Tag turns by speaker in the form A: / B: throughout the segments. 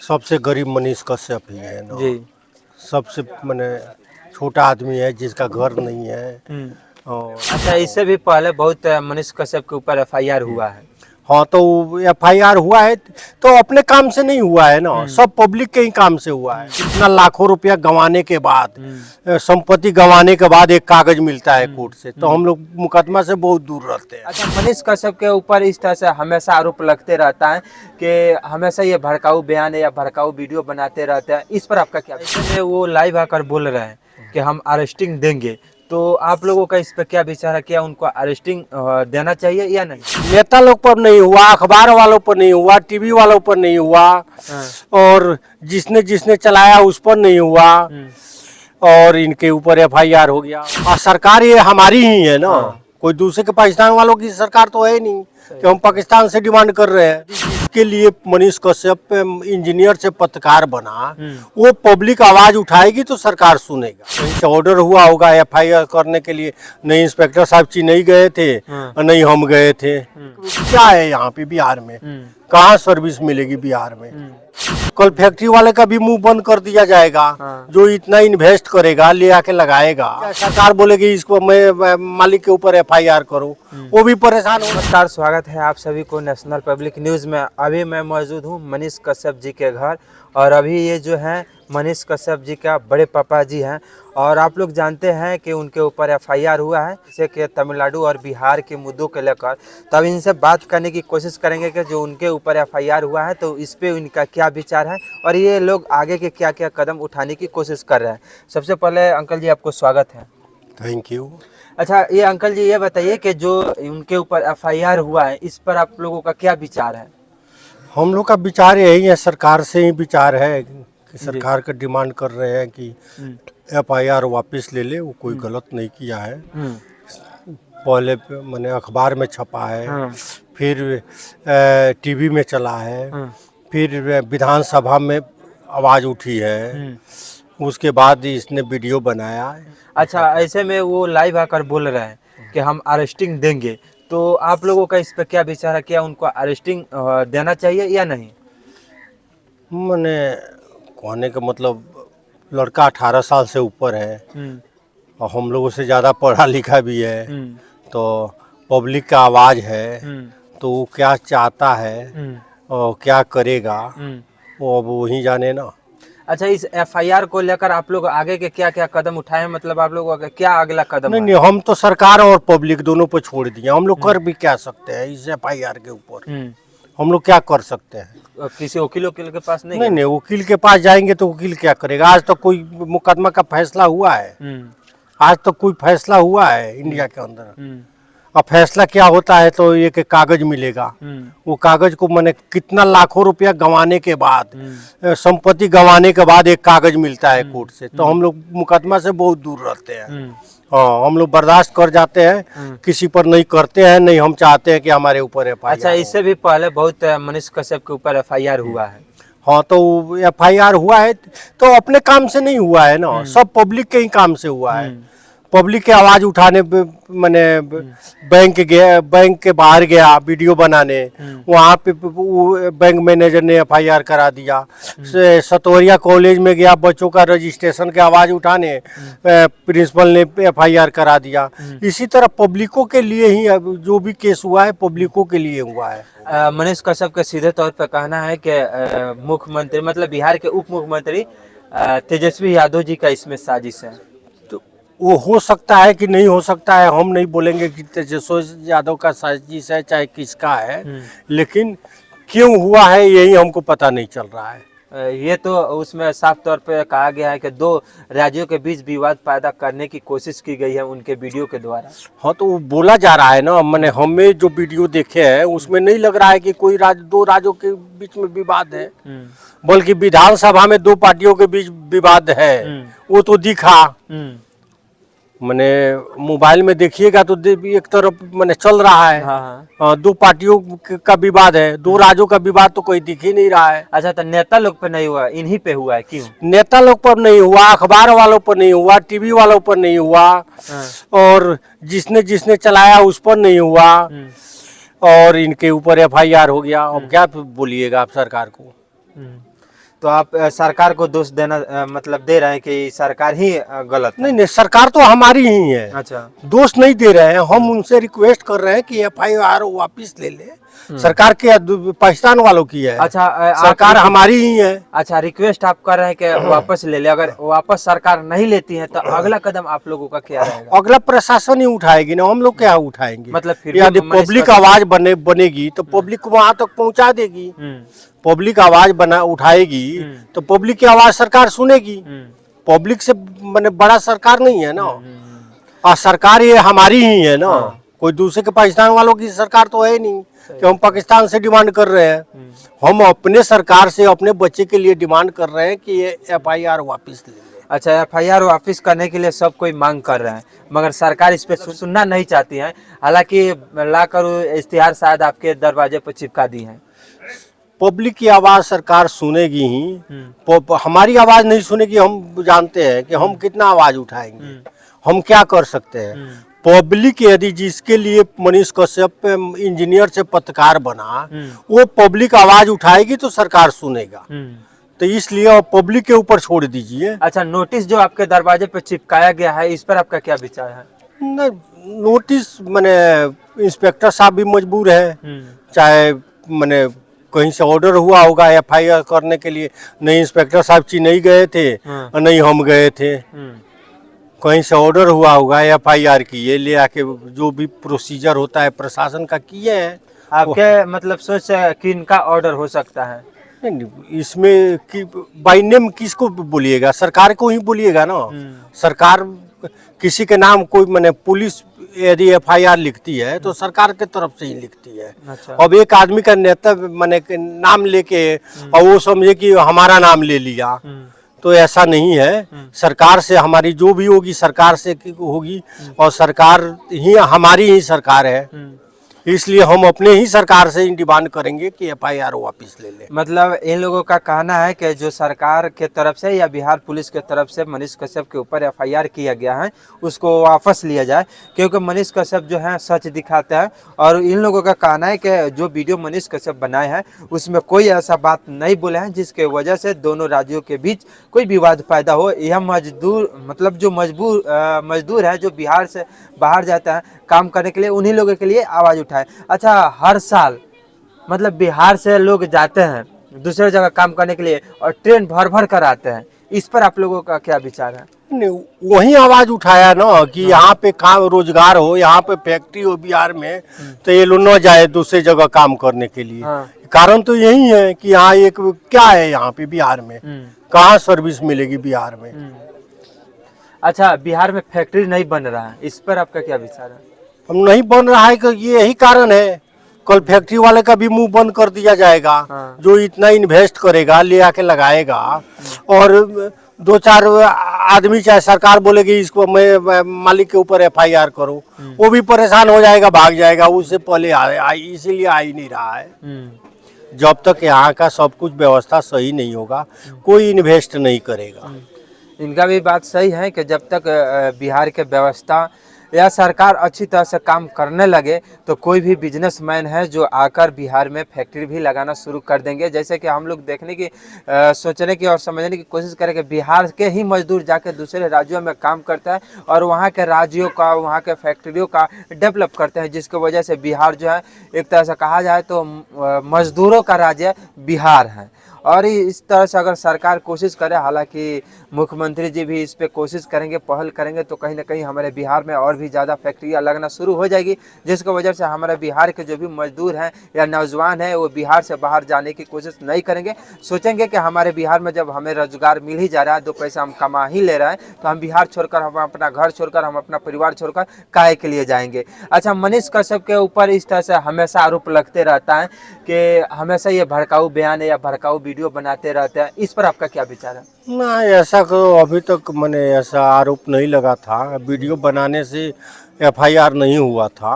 A: सबसे गरीब मनीष कश्यप ही है ना
B: जी।
A: सबसे मैंने छोटा आदमी है जिसका घर नहीं है। और
B: अच्छा, इससे भी पहले बहुत मनीष कश्यप के ऊपर एफआईआर हुआ है।
A: हाँ, तो एफआईआर हुआ है तो अपने काम से नहीं हुआ है ना, सब पब्लिक के ही काम से हुआ है। इतना लाखों रुपया गंवाने के बाद, संपत्ति गंवाने के बाद एक कागज मिलता है कोर्ट से, तो हम लोग मुकदमा से बहुत दूर रहते हैं।
B: अच्छा, मनीष कश्यप के ऊपर इस तरह से हमेशा आरोप लगते रहता है कि हमेशा ये भड़काऊ बयान या भड़काऊ वीडियो बनाते रहते हैं, इस पर आपका क्या? इसमें वो लाइव आकर बोल रहे हैं कि हम अरेस्टिंग देंगे, तो आप लोगों का इस पर क्या विचार है? क्या उनको अरेस्टिंग देना चाहिए या नहीं?
A: नेता लोग पर नहीं हुआ, अखबार वालों पर नहीं हुआ, टीवी वालों पर नहीं हुआ, और जिसने जिसने चलाया उस पर नहीं हुआ, और इनके ऊपर एफआईआर हो गया। और सरकार ये हमारी ही है ना, कोई दूसरे के पाकिस्तान वालों की सरकार तो है नहीं कि हम पाकिस्तान से डिमांड कर रहे हैं। इसके लिए मनीष कश्यप इंजीनियर से पत्रकार बना, वो पब्लिक आवाज उठाएगी तो सरकार सुनेगा। कहीं से ऑर्डर हुआ होगा एफआईआर करने के लिए, नहीं इंस्पेक्टर साहब चेन्नई गए थे और नहीं हम गए थे। क्या है यहाँ पे बिहार में, कहाँ सर्विस मिलेगी बिहार में? कल फैक्ट्री वाले का भी मुंह बंद कर दिया जाएगा। जो इतना इन्वेस्ट करेगा, ले आके लगाएगा, सरकार बोलेगी इसको मैं मालिक के ऊपर एफआईआर करो, वो भी परेशान हो।
B: नमस्कार, स्वागत है आप सभी को नेशनल पब्लिक न्यूज में। अभी मैं मौजूद हूँ मनीष कश्यप जी के घर, और अभी ये जो है मनीष कश्यप जी का बड़े पापा जी हैं, और आप लोग जानते हैं कि उनके ऊपर एफआईआर हुआ है जैसे कि तमिलनाडु और बिहार के मुद्दों को लेकर। तब इनसे बात करने की कोशिश करेंगे कि जो उनके ऊपर एफआईआर हुआ है तो इस पे उनका क्या विचार है और ये लोग आगे के क्या क्या कदम उठाने की कोशिश कर रहे हैं। सबसे पहले अंकल जी आपको स्वागत है।
A: Thank you.
B: अच्छा, ये अंकल जी ये बताइए कि जो उनके ऊपर एफआईआर हुआ है इस पर आप लोगों का क्या विचार है?
A: हम लोग का विचार यही है, सरकार से ही विचार है कि सरकार का डिमांड कर रहे हैं कि एफआईआर वापस ले ले, वो कोई गलत नहीं किया है। पहले मैंने अखबार में छपा है, फिर टीवी में चला है, फिर विधानसभा में आवाज़ उठी है, उसके बाद इसने वीडियो बनाया।
B: अच्छा, ऐसे में वो लाइव आकर बोल रहे हैं कि हम अरेस्टिंग देंगे, तो आप लोगों का इस पर क्या विचार है? क्या उनको अरेस्टिंग देना चाहिए या नहीं?
A: मैंने कहने का मतलब, लड़का 18 साल से ऊपर है और हम लोगों से ज़्यादा पढ़ा लिखा भी है, तो पब्लिक का आवाज़ है, तो वो क्या चाहता है और क्या करेगा वो अब वही जाने ना।
B: अच्छा, इस एफआईआर को लेकर आप लोग आगे के क्या क्या कदम उठाए, मतलब आप लोगों का क्या अगला कदम है?
A: नहीं, हम तो सरकार और पब्लिक दोनों पर छोड़ दिया। हम लोग कर भी क्या सकते हैं इस एफआईआर के ऊपर? हम लोग क्या कर सकते हैं?
B: किसी वकील के पास नहीं?
A: नहीं, वकील के पास जाएंगे तो वकील क्या करेगा? आज तक कोई मुकदमा का फैसला हुआ है? आज तक कोई फैसला हुआ है इंडिया के अंदर? अब फैसला क्या होता है तो एक कागज मिलेगा, वो कागज को मैंने कितना लाखों रुपया गंवाने के बाद, संपत्ति गंवाने के बाद एक कागज मिलता है कोर्ट से, तो हम लोग मुकदमा से बहुत दूर रहते हैं। हाँ, हम लोग बर्दाश्त कर जाते हैं, किसी पर नहीं करते हैं, नहीं हम चाहते हैं कि हमारे ऊपर एफआईआर।
B: अच्छा, इससे भी पहले बहुत मनीष कश्यप के ऊपर एफआईआर हुआ है।
A: हाँ, तो एफआईआर हुआ है तो अपने काम से नहीं हुआ है ना, सब पब्लिक के ही काम से हुआ है। पब्लिक की आवाज उठाने, मैंने बैंक के बाहर गया वीडियो बनाने, वहाँ पे बैंक मैनेजर ने एफआईआर करा दिया। सतोरिया कॉलेज में गया बच्चों का रजिस्ट्रेशन की आवाज उठाने, प्रिंसिपल ने एफआईआर करा दिया। इसी तरह पब्लिकों के लिए ही जो भी केस हुआ है पब्लिकों के लिए हुआ है।
B: मनीष कश्यप का सीधे तौर पर कहना है कि मुख्यमंत्री मतलब बिहार के उप मुख्यमंत्री तेजस्वी यादव जी का इसमें साजिश है।
A: वो हो सकता है कि नहीं हो सकता है, हम नहीं बोलेंगे कि तेजस्वी यादव का साजिश है चाहे किसका है, लेकिन क्यों हुआ है यही हमको पता नहीं चल रहा है।
B: ये तो उसमें साफ तौर पे कहा गया है कि दो राज्यों के बीच विवाद पैदा करने की कोशिश की गई है उनके वीडियो के द्वारा।
A: हाँ, तो वो बोला जा रहा है ना, मैंने हमें जो वीडियो देखे हैं उसमें नहीं लग रहा है कि कोई दो राज्यों के बीच में विवाद है, बल्कि विधानसभा में दो पार्टियों के बीच विवाद है, वो तो दिखा। मैंने मोबाइल में देखिएगा तो एक तरफ मैंने चल रहा है। हाँ, दो पार्टियों का विवाद है, दो राज्यों का विवाद तो कोई दिख ही नहीं रहा है।
B: अच्छा, तो नेता लोग पे नहीं हुआ, इन्हीं पे हुआ है? क्यों?
A: नेता लोग पर नहीं हुआ, अखबार वालों पर नहीं हुआ, टीवी वालों पर नहीं हुआ, और जिसने जिसने चलाया उस पर नहीं हुआ, और इनके ऊपर एफआईआर हो गया। अब क्या बोलिएगा आप सरकार को?
B: तो आप सरकार को दोष देना मतलब दे रहे हैं कि सरकार ही गलत है।
A: नहीं नहीं, सरकार तो हमारी ही है,
B: अच्छा।
A: दोष नहीं दे रहे हैं। हम उनसे रिक्वेस्ट कर रहे हैं कि FIR वापस ले ले। सरकार के पाकिस्तान वालों की है।
B: अच्छा
A: सरकार हमारी ही है।
B: अच्छा, रिक्वेस्ट आप कर रहे हैं कि वापस ले ले। अगर वापस सरकार नहीं लेती है तो अगला कदम आप लोगों का क्या रहेगा?
A: अगला प्रशासन ही उठाएगी ना, हम लोग क्या उठाएंगे?
B: मतलब फिर
A: यदि
B: मनीष
A: पब्लिक
B: का-
A: आवाज बनेगी तो पब्लिक को वहां तक पहुंचा देगी। पब्लिक आवाज उठाएगी तो पब्लिक की आवाज सरकार सुनेगी। पब्लिक से मैंने बड़ा सरकार नहीं है ना, और सरकार ये हमारी ही है ना। कोई दूसरे के पाकिस्तान वालों की सरकार तो है नहीं कि हम पाकिस्तान से डिमांड कर रहे हैं। हम अपने सरकार से अपने बच्चे के लिए डिमांड कर रहे हैं कि ये FIR वापस ले ले।
B: अच्छा, FIR वापस करने के लिए सब कोई मांग कर रहे हैं, मगर सरकार इस पे सुनना नहीं चाहती है। हालांकि लाकर इश्तिहार शायद आपके दरवाजे पर चिपका दी है।
A: पब्लिक की आवाज सरकार सुनेगी ही, हमारी आवाज नहीं सुनेगी। हम जानते हैं कि हम कितना आवाज उठाएंगे, हम क्या कर सकते हैं। पब्लिक यदि जिसके लिए मनीष कश्यप इंजीनियर से पत्रकार बना, वो पब्लिक आवाज उठाएगी तो सरकार सुनेगा। तो इसलिए पब्लिक के ऊपर छोड़ दीजिए।
B: अच्छा, नोटिस जो आपके दरवाजे पे चिपकाया गया है, इस पर आपका क्या विचार है?
A: नोटिस मैंने इंस्पेक्टर साहब भी मजबूर है, चाहे मैंने कहीं से ऑर्डर हुआ होगा FIR करने के लिए। नहीं इंस्पेक्टर साहब चेन्नई गए थे और नहीं हम गए थे, कहीं से ऑर्डर हुआ होगा FIR किए, ले आके जो भी प्रोसीजर होता है प्रशासन का किए हैं।
B: आपके मतलब सोच कि इनका ऑर्डर हो सकता है?
A: नहीं, इसमें कि बाई नेम किसको बोलिएगा? सरकार को ही बोलिएगा ना। सरकार किसी के नाम कोई मैंने पुलिस यदि FIR लिखती है तो सरकार के तरफ से ही लिखती है।
B: अच्छा।
A: अब एक आदमी का नेता मैंने नाम लेके और वो समझे कि हमारा नाम ले लिया, तो ऐसा नहीं है। सरकार से हमारी जो भी होगी सरकार से होगी, और सरकार ही हमारी ही सरकार है। इसलिए हम अपने ही सरकार से डिमांड करेंगे कि FIR वापस ले ले।
B: मतलब इन लोगों का कहना है कि जो सरकार के तरफ से या बिहार पुलिस के तरफ से मनीष कश्यप के ऊपर FIR किया गया है उसको वापस लिया जाए, क्योंकि मनीष कश्यप जो है सच दिखाते हैं। और इन लोगों का कहना है कि जो वीडियो मनीष कश्यप बनाए हैं उसमें कोई ऐसा बात नहीं बोले हैं जिसके वजह से दोनों राज्यों के बीच कोई विवाद पैदा हो। यह मजदूर मतलब जो मजदूर है जो बिहार से बाहर जाता है काम करने के लिए, उन्हीं लोगों के लिए आवाज उठाए। अच्छा, हर साल मतलब बिहार से लोग जाते हैं दूसरे जगह काम करने के लिए और ट्रेन भर भर कर आते हैं, इस पर आप लोगों का क्या विचार है?
A: नहीं, वही आवाज उठाया ना कि यहाँ पे काम रोजगार हो, यहाँ पे फैक्ट्री हो बिहार में, तो ये लोग न जाए दूसरे जगह काम करने के लिए। कारण तो यही है कि यहाँ एक क्या है, यहाँ पे बिहार में कहाँ सर्विस मिलेगी बिहार में।
B: अच्छा, बिहार में फैक्ट्री नहीं बन रहा है, इस पर आपका क्या विचार है?
A: हम नहीं बन रहा है कि ये यही कारण है। कल फैक्ट्री वाले का भी मुंह बंद कर दिया जाएगा। जो इतना इन्वेस्ट करेगा ले आके लगाएगा, और दो चार आदमी चाहे सरकार बोलेगी इसको मैं मालिक के ऊपर FIR करो, वो भी परेशान हो जाएगा, भाग जाएगा। उससे पहले इसीलिए आ ही नहीं रहा है। जब तक यहाँ का सब कुछ व्यवस्था सही नहीं होगा कोई इन्वेस्ट नहीं करेगा।
B: इनका भी बात सही है कि जब तक बिहार के व्यवस्था या सरकार अच्छी तरह से काम करने लगे तो कोई भी बिजनेसमैन है जो आकर बिहार में फैक्ट्री भी लगाना शुरू कर देंगे। जैसे कि हम लोग देखने की सोचने की और समझने की कोशिश करें कि बिहार के ही मजदूर जाकर दूसरे राज्यों में काम करता है और वहाँ के राज्यों का, वहाँ के फैक्ट्रियों का डेवलप करते हैं, जिसकी वजह से बिहार जो है एक तरह से कहा जाए तो मजदूरों का राज्य बिहार है। और इस तरह से अगर सरकार कोशिश करे, हालांकि मुख्यमंत्री जी भी इस पे कोशिश करेंगे, पहल करेंगे, तो कहीं ना कहीं हमारे बिहार में और भी ज़्यादा फैक्ट्रियाँ लगना शुरू हो जाएगी, जिसकी वजह से हमारे बिहार के जो भी मजदूर हैं या नौजवान हैं वो बिहार से बाहर जाने की कोशिश नहीं करेंगे। सोचेंगे कि हमारे बिहार में जब हमें रोजगार मिल ही जा रहा है, 2 पैसा हम कमा ही ले रहे हैं, तो हम बिहार छोड़कर, हम अपना घर छोड़कर, हम अपना परिवार छोड़कर काहे के लिए जाएंगे। अच्छा, मनीष कश्यप के ऊपर इस तरह से हमेशा आरोप लगते रहता है कि हमेशा ये भड़काऊ बयान या भड़काऊ वीडियो बनाते रहते हैं, इस पर आपका क्या विचार है?
A: ना, ऐसा अभी तक मैंने ऐसा आरोप नहीं लगा था। वीडियो बनाने से FIR नहीं हुआ था,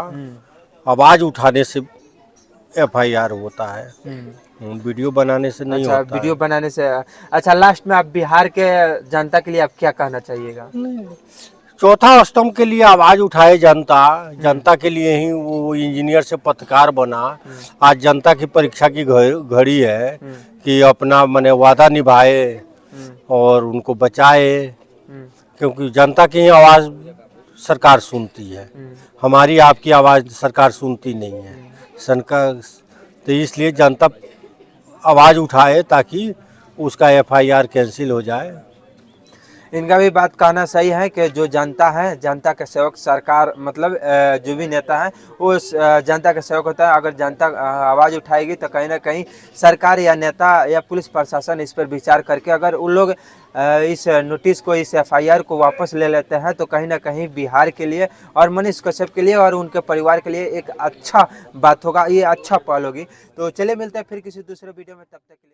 A: आवाज उठाने से FIR होता है, वीडियो बनाने से नहीं होता।
B: अच्छा, वीडियो बनाने से। अच्छा, लास्ट में आप बिहार के जनता के लिए आप क्या कहना चाहिएगा?
A: चौथा स्तंभ के लिए आवाज उठाए जनता के लिए ही वो इंजीनियर से पत्रकार बना। आज जनता की परीक्षा की घड़ी है कि अपना माने वादा निभाए और उनको बचाए, क्योंकि जनता की ही आवाज सरकार सुनती है, हमारी आपकी आवाज सरकार सुनती नहीं है सरकार। तो इसलिए जनता आवाज उठाए ताकि उसका FIR कैंसिल हो जाए।
B: इनका भी बात कहना सही है कि जो जनता है, जनता के सेवक सरकार, मतलब जो भी नेता है वो जनता के सेवक होता है। अगर जनता आवाज़ उठाएगी तो कहीं ना कहीं सरकार या नेता या पुलिस प्रशासन इस पर विचार करके अगर उन लोग इस नोटिस को, इस FIR को वापस ले लेते हैं तो कहीं ना कहीं बिहार के लिए और मनीष कश्यप के लिए और उनके परिवार के लिए एक अच्छा बात होगा, ये अच्छा पहल होगी। तो चलिए मिलते हैं फिर किसी दूसरे वीडियो में, तब तक के लिए।